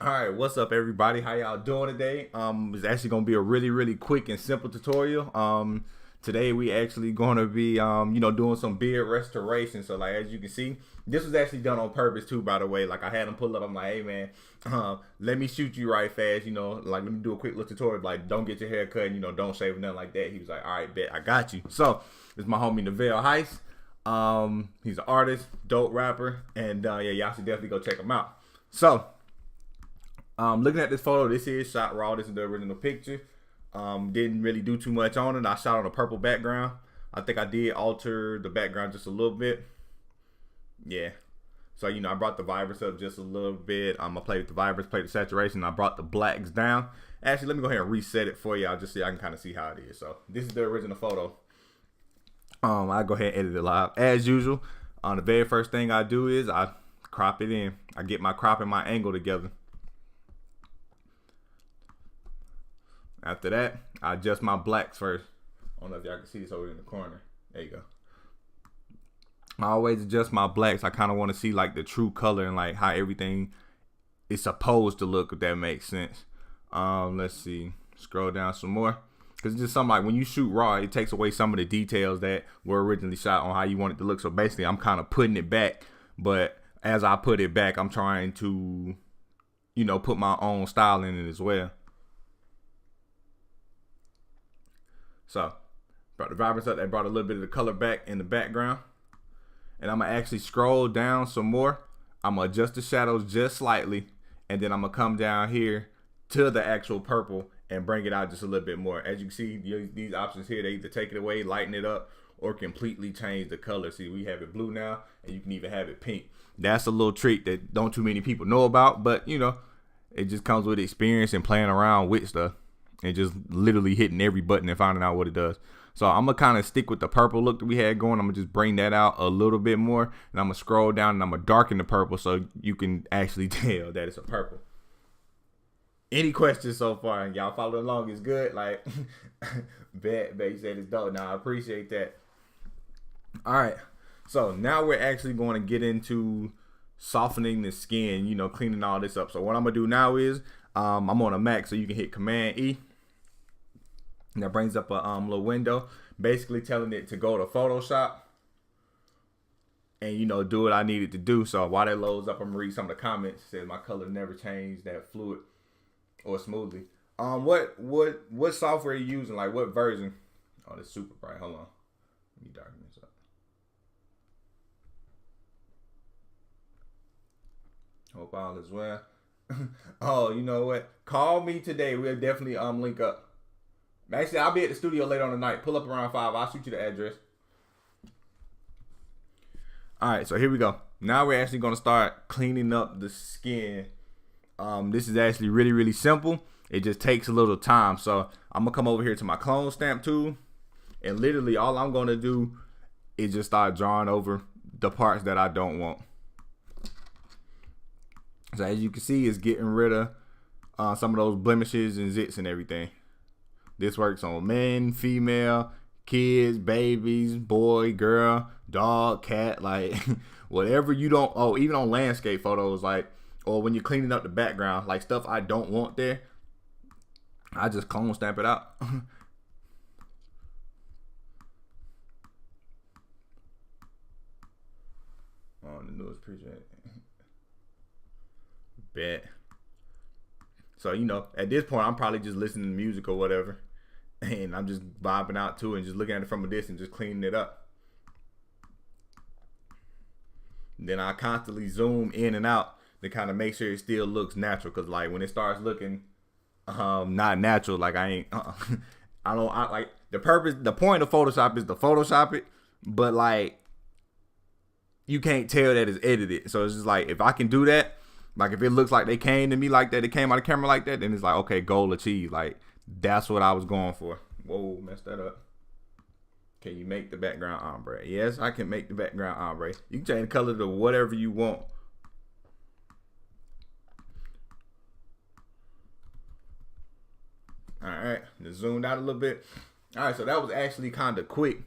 Alright, what's up everybody? How y'all doing today? It's actually gonna be a really quick and simple tutorial. Today we actually gonna be doing some beard restoration. So like as you can see, this was actually done on purpose too, by the way. Like I had him pull up, I'm like, hey man, let me shoot you right fast, like let me do a quick little tutorial, like don't get your hair cut and don't shave or nothing like that. He was like, alright, bet, I got you. So this is my homie Neville Heist. He's an artist, dope rapper, and yeah, y'all should definitely go check him out. So looking at this photo, this is shot raw. This is the original picture. Didn't really do too much on it. I shot on a purple background. I think I did alter the background just a little bit. Yeah. So, I brought the vibrance up just a little bit. I played with the vibrance, played the saturation. I brought the blacks down. Actually, let me go ahead and reset it for y'all just so I can kind of see how it is. So, this is the original photo. I go ahead and edit it live. As usual, the very first thing I do is I crop it in. I get my crop and my angle together. After that, I adjust my blacks first. I don't know if y'all can see this over in the corner. There you go. I always adjust my blacks. I kind of want to see like the true color and like how everything is supposed to look, if that makes sense. Let's see. Scroll down some more. Because it's just something like when you shoot raw, it takes away some of the details that were originally shot on how you want it to look. So basically, I'm kind of putting it back. But as I put it back, I'm trying to, put my own style in it as well. So, brought the vibrance up. That brought a little bit of the color back in the background. And I'm going to actually scroll down some more. I'm going to adjust the shadows just slightly. And then I'm going to come down here to the actual purple and bring it out just a little bit more. As you can see, these options here, they either take it away, lighten it up, or completely change the color. See, we have it blue now, and you can even have it pink. That's a little trick that don't too many people know about, but, it just comes with experience and playing around with stuff. And just literally hitting every button and finding out what it does. So I'm going to kind of stick with the purple look that we had going. I'm going to just bring that out a little bit more. And I'm going to scroll down and I'm going to darken the purple so you can actually tell that it's a purple. Any questions so far? Y'all follow along? It's good? Like, bet you said it's dope. Now, I appreciate that. All right. So now we're actually going to get into softening the skin, cleaning all this up. So what I'm going to do now is I'm on a Mac, so you can hit Command E. And that brings up a little window, basically telling it to go to Photoshop and do what I needed to do. So while that loads up, I'm gonna read some of the comments. It says my color never changed that fluid or smoothly. What software are you using? Like what version? Oh, that's super bright. Hold on, let me darken this up. Hope all is well. Oh, you know what? Call me today. We'll definitely link up. Actually, I'll be at the studio later on tonight. Pull up around 5. I'll shoot you the address. All right, so here we go. Now we're actually going to start cleaning up the skin. This is actually really simple. It just takes a little time. So I'm going to come over here to my clone stamp tool. And literally all I'm going to do is just start drawing over the parts that I don't want. So as you can see, it's getting rid of some of those blemishes and zits and everything. This works on men, female, kids, babies, boy, girl, dog, cat, like whatever you don't. Oh, even on landscape photos, like, or when you're cleaning up the background, like stuff I don't want there, I just clone stamp it out. On the newest appreciate. Bet. So, at this point, I'm probably just listening to music or whatever. And I'm just vibing out to it and just looking at it from a distance, just cleaning it up. Then I constantly zoom in and out to kind of make sure it still looks natural. Because, like, when it starts looking not natural, like, I like, the point of Photoshop is to Photoshop it. But, like, you can't tell that it's edited. So, it's just like, if I can do that, like if it looks like they came to me like that, it came out of the camera like that, then it's like, okay, goal achieved. Like that's what I was going for. Whoa, messed that up. Can you make the background ombre? Yes, I can make the background ombre. You can change the color to whatever you want. All right, just zoomed out a little bit. All right, so that was actually kind of quick.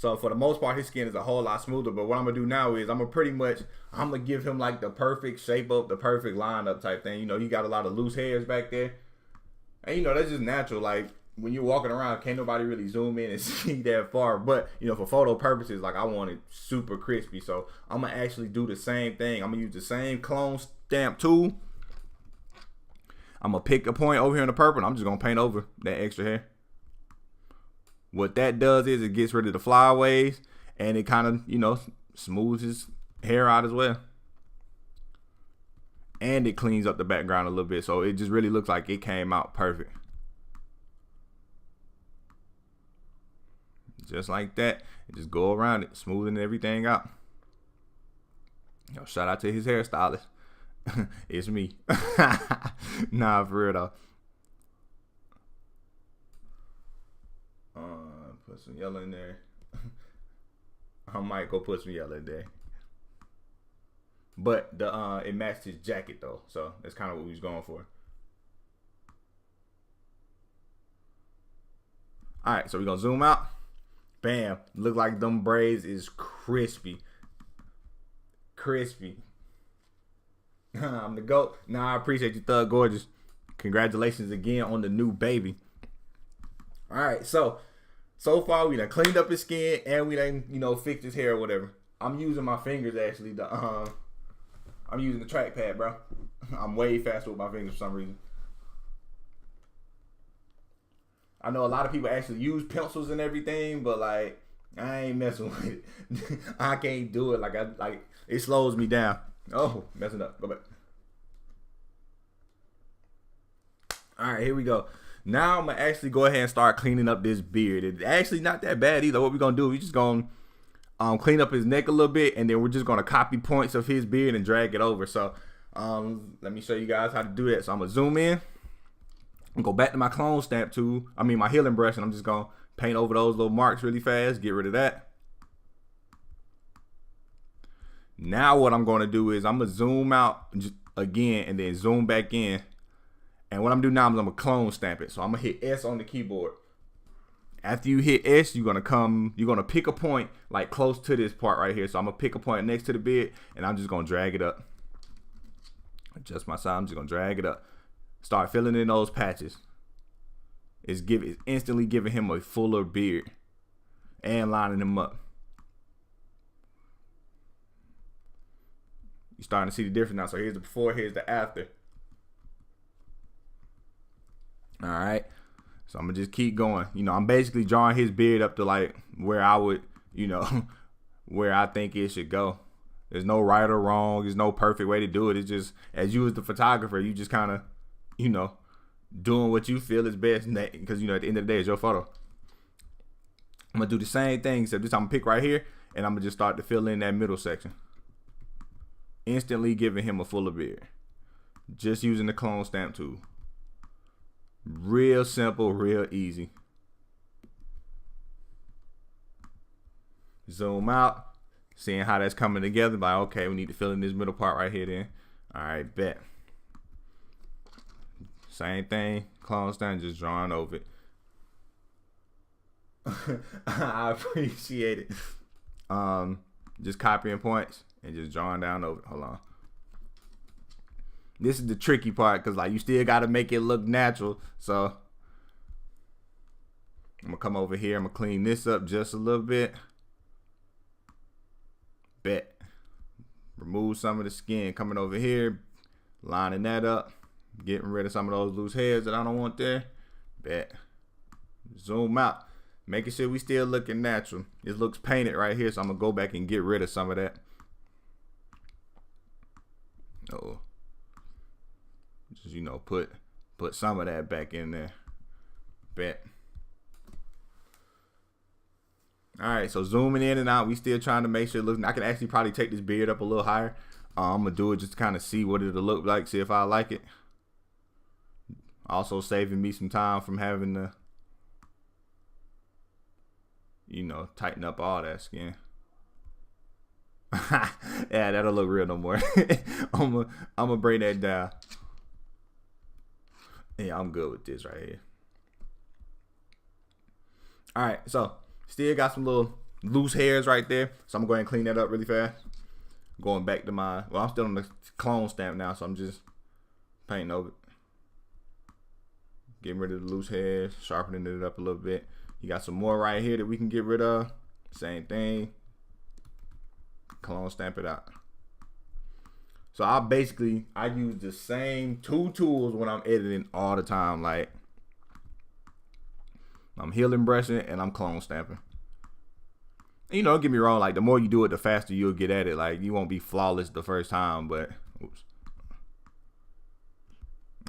So for the most part, his skin is a whole lot smoother. But what I'm gonna do now is I'm gonna give him like the perfect shape up, the perfect lineup type thing. You know, he got a lot of loose hairs back there, and you know that's just natural. Like when you're walking around, can't nobody really zoom in and see that far. But you know, for photo purposes, like I want it super crispy. So I'm gonna actually do the same thing. I'm gonna use the same clone stamp tool. I'm gonna pick a point over here in the purple, and I'm just gonna paint over that extra hair. What that does is it gets rid of the flyaways, and it kind of, you know, smooths his hair out as well. And it cleans up the background a little bit, so it just really looks like it came out perfect. Just like that. And just go around it, smoothing everything out. Yo, shout out to his hairstylist. It's me. Nah, for real though. Put some yellow in there. I might go put some yellow in there. But the it matched his jacket though, so that's kind of what we was going for. All right, so we're gonna zoom out. Bam! Look like them braids is crispy. Crispy. I'm the GOAT. Nah, I appreciate you, Thug Gorgeous. Congratulations again on the new baby. All right, so far we done cleaned up his skin and we done, you know, fixed his hair or whatever. I'm using my fingers actually. I'm using the trackpad, bro. I'm way faster with my fingers for some reason. I know a lot of people actually use pencils and everything, but like I ain't messing with it. I can't do it. Like it slows me down. Oh, messing up. Go back. All right, here we go. Now I'm gonna actually go ahead and start cleaning up this beard. It's actually not that bad either. What we're gonna do, we're just gonna clean up his neck a little bit, and then we're just gonna copy points of his beard and drag it over. So let me show you guys how to do that. So I'm gonna zoom in and go back to my clone stamp tool. I mean my healing brush, and I'm just gonna paint over those little marks really fast. Get rid of that. Now what I'm gonna do is I'm gonna zoom out again and then zoom back in. And what I'm gonna do now is I'm gonna clone stamp it. So I'm gonna hit S on the keyboard. After you hit S, you're gonna pick a point like close to this part right here. So I'm gonna pick a point next to the beard, and I'm just gonna drag it up. Adjust my side. I'm just gonna drag it up. Start filling in those patches. It's instantly giving him a fuller beard and lining him up. You're starting to see the difference now. So here's the before, here's the after. All right. So I'm gonna just keep going. You know, I'm basically drawing his beard up to like where I would, you know, where I think it should go. There's no right or wrong. There's no perfect way to do it. It's just, as you as the photographer, you just kind of, you know, doing what you feel is best, because you know at the end of the day it's your photo. I'm gonna do the same thing, except this time I'm gonna pick right here, and I'm gonna just start to fill in that middle section. Instantly giving him a fuller beard. Just using the clone stamp tool. Real simple, real easy. Zoom out, seeing how that's coming together. Like, okay, we need to fill in this middle part right here then. All right, bet. Same thing, clone stamp, just drawing over it. I appreciate it. Just copying points and just drawing down over it. Hold on. This is the tricky part, because like you still got to make it look natural. So I'm gonna come over here. I'm gonna clean this up just a little bit. Bet. Remove some of the skin coming over here, lining that up, getting rid of some of those loose hairs that I don't want there. Bet. Zoom out, making sure we still looking natural. This looks painted right here, so I'm gonna go back and get rid of some of that. Oh. Just, you know, put some of that back in there. Bet. All right, so zooming in and out, we still trying to make sure it looks. I can actually probably take this beard up a little higher. I'm gonna do it just to kind of see what it'll look like, see if I like it. Also saving me some time from having to, you know, tighten up all that skin. Yeah, that'll look real no more. I'm gonna bring that down. Yeah, I'm good with this right here. All right, so still got some little loose hairs right there. So I'm gonna go ahead and clean that up really fast. Going back to I'm still on the clone stamp now, so I'm just painting over it. Getting rid of the loose hairs, sharpening it up a little bit. You got some more right here that we can get rid of. Same thing. Clone stamp it out. So I use the same 2 tools when I'm editing all the time. Like I'm healing brushing and I'm clone stamping. You know, don't get me wrong, like the more you do it, the faster you'll get at it. Like you won't be flawless the first time, but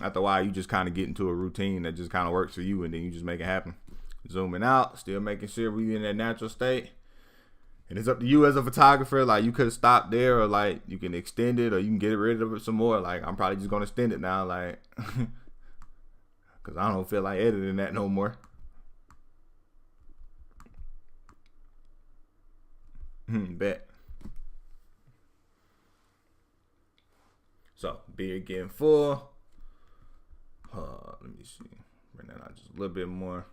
after a while you just kind of get into a routine that just kind of works for you, and then you just make it happen. Zooming out, still making sure we in that natural state. And it's up to you as a photographer. Like you could have stopped there, or like you can extend it, or you can get rid of it some more. Like I'm probably just gonna extend it now, like because I don't feel like editing that no more. Bet. So beard getting full. Let me see. Bring that out just a little bit more.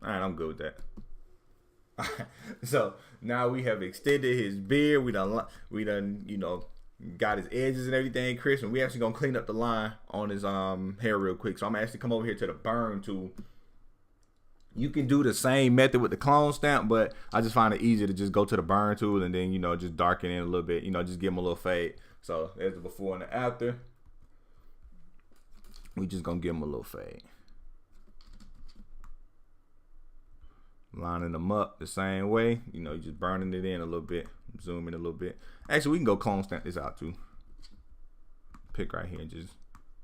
All right, I'm good with that. So now we have extended his beard. We done, you know, got his edges and everything crisp, and we actually gonna clean up the line on his hair real quick. So I'm gonna actually come over here to the burn tool. You can do the same method with the clone stamp, but I just find it easier to just go to the burn tool and then, you know, just darken in a little bit, you know, just give him a little fade. So there's the before and the after. We just gonna give him a little fade. Lining them up the same way, you know, just burning it in a little bit, zoom in a little bit. Actually, we can go clone stamp this out too. Pick right here and just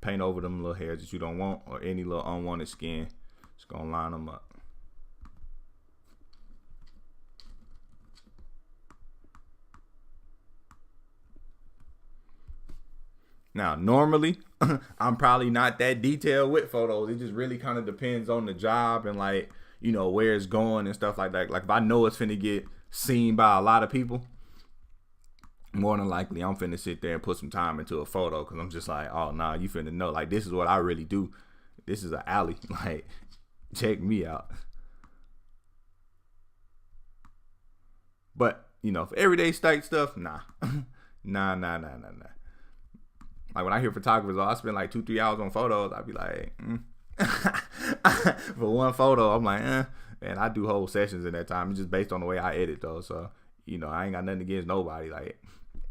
paint over them little hairs that you don't want, or any little unwanted skin. Just gonna line them up. Now, normally, I'm probably not that detailed with photos. It just really kind of depends on the job and, like, you know, where it's going and stuff like that. Like, if I know it's finna get seen by a lot of people, more than likely, I'm finna sit there and put some time into a photo, because I'm just like, oh, nah, you finna know. Like, this is what I really do. This is an alley. Like, check me out. But, you know, for everyday stuff, nah. Nah. Like when I hear photographers, I spend like 2-3 hours on photos. I'd be like, for one photo, I'm like, man, I do whole sessions in that time. It's just based on the way I edit though. So, you know, I ain't got nothing against nobody. Like,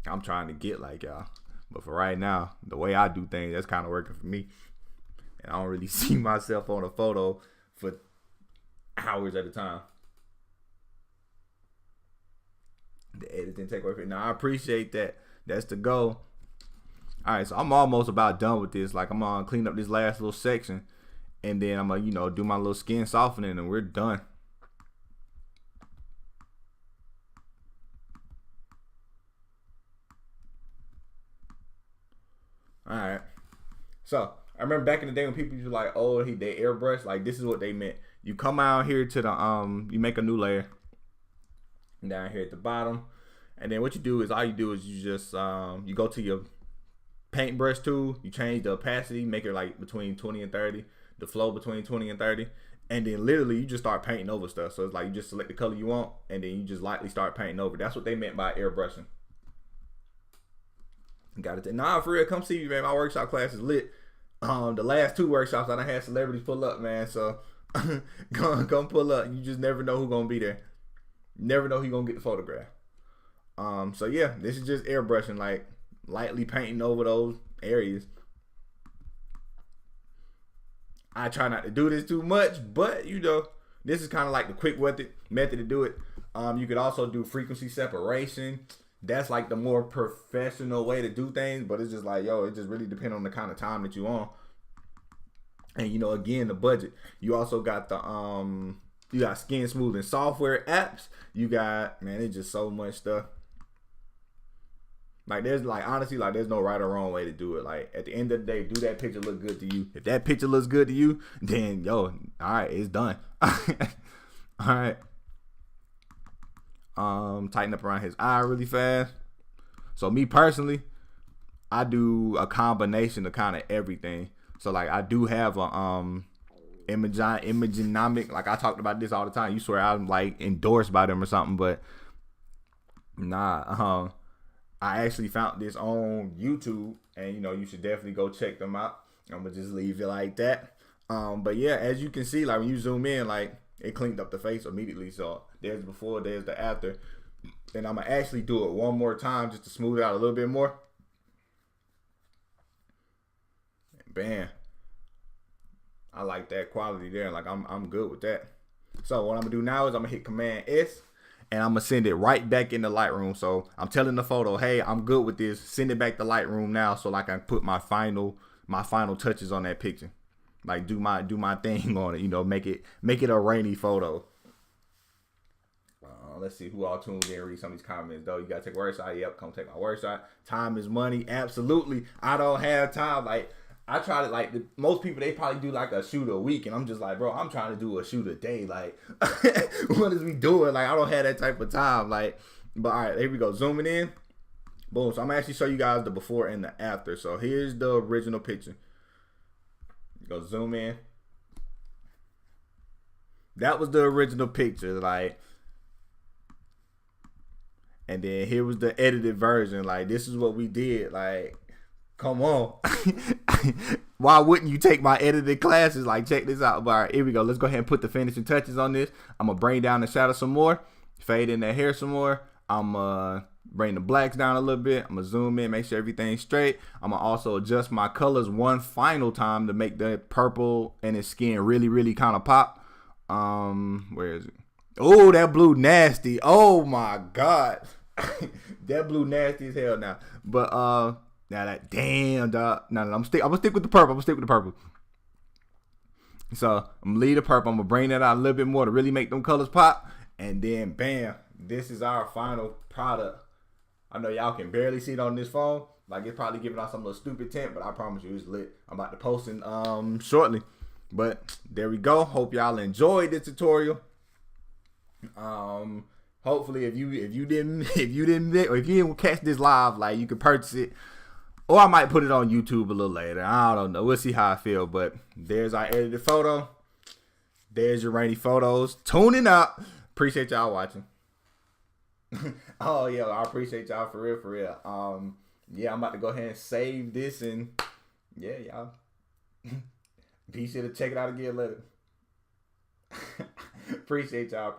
I'm trying to get like y'all. But for right now, the way I do things, that's kind of working for me. And I don't really see myself on a photo for hours at a time. The editing take away from it. Now, I appreciate that. That's the goal. All right, so I'm almost about done with this. Like, I'm gonna clean up this last little section, and then I'm gonna, you know, do my little skin softening, and we're done. All right. So I remember back in the day when people used to like, oh, they airbrush. Like, this is what they meant. You come out here to the you make a new layer down here at the bottom, and then what you do is you just you go to your paintbrush tool, you change the opacity, make it like between 20 and 30, the flow between 20 and 30, and then literally you just start painting over stuff. So it's like you just select the color you want, and then you just lightly start painting over. That's what they meant by airbrushing. Got it. Nah, for real, come see me, man. My workshop class is lit. The last 2 workshops I done had celebrities pull up, man. So come pull up. You just never know who's gonna be there. Never know who gonna get the photograph. So yeah, this is just airbrushing, like lightly painting over those areas. I try not to do this too much, but you know, this is kind of like the quick method to do it. You could also do frequency separation. That's like the more professional way to do things, but it's just like, yo, it just really depends on the kind of time that you on. And you know, again, the budget. You also got the you got skin smoothing software apps. You got, man, it's just so much stuff. Like, there's like, honestly, like, there's no right or wrong way to do it. Like, at the end of the day, do that picture look good to you? If that picture looks good to you, then yo, all right, it's done. All right. Tighten up around his eye really fast. So me personally, I do a combination of kind of everything. So like, I do have a Imagenomic. Like I talked about this all the time. You swear I'm like endorsed by them or something, but nah. I actually found this on YouTube, and you should definitely go check them out. I'm gonna just leave it like that. But yeah, as you can see, like when you zoom in, like it cleaned up the face immediately. So there's the before, there's the after. And I'm gonna actually do it one more time just to smooth it out a little bit more. Bam. I like that quality there. Like I'm good with that. So what I'm gonna do now is I'm gonna hit Command S, and I'm gonna send it right back in the Lightroom. So I'm telling the photo, hey, I'm good with this. Send it back to Lightroom now, so like I can put my final touches on that picture. Like do my thing on it. Make it a rainy photo. Let's see who all tuned in. Read some of these comments though. You gotta take a word shot. Yep, come take my word shot. Time is money. Absolutely. I don't have time. Like I try to most people, they probably do like a shoot a week, and I'm just like, bro, I'm trying to do a shoot a day. Like, what is we doing? Like, I don't have that type of time. Like, but all right, here we go. Zooming in. Boom. So I'm gonna actually show you guys the before and the after. So here's the original picture. Go zoom in. That was the original picture. Like, and then here was the edited version. Like, this is what we did. Like, come on. Why wouldn't you take my edited classes? Like, check this out. But all right, here we go. Let's go ahead and put the finishing touches on this. I'm going to bring down the shadow some more. Fade in that hair some more. I'm going to bring the blacks down a little bit. I'm going to zoom in, make sure everything's straight. I'm going to also adjust my colors one final time to make the purple and his skin really, really kind of pop. Where is it? Oh, that blue nasty. Oh, my God. That blue nasty as hell now. But, now that damn dog. No, I'm gonna stick with the purple. So I'm gonna leave the purple. I'm gonna bring that out a little bit more to really make them colors pop. And then bam, this is our final product. I know y'all can barely see it on this phone. Like it's probably giving out some little stupid tint, but I promise you it's lit. I'm about to post it shortly. But there we go. Hope y'all enjoyed this tutorial. Hopefully if you didn't catch this live, like you can purchase it. Or I might put it on YouTube a little later. I don't know. We'll see how I feel. But there's our edited photo. There's your rainy photos. Tuning up. Appreciate y'all watching. Oh, yeah. I appreciate y'all for real. Yeah, I'm about to go ahead and save this. And, yeah, y'all. Be sure to check it out again later. Appreciate y'all.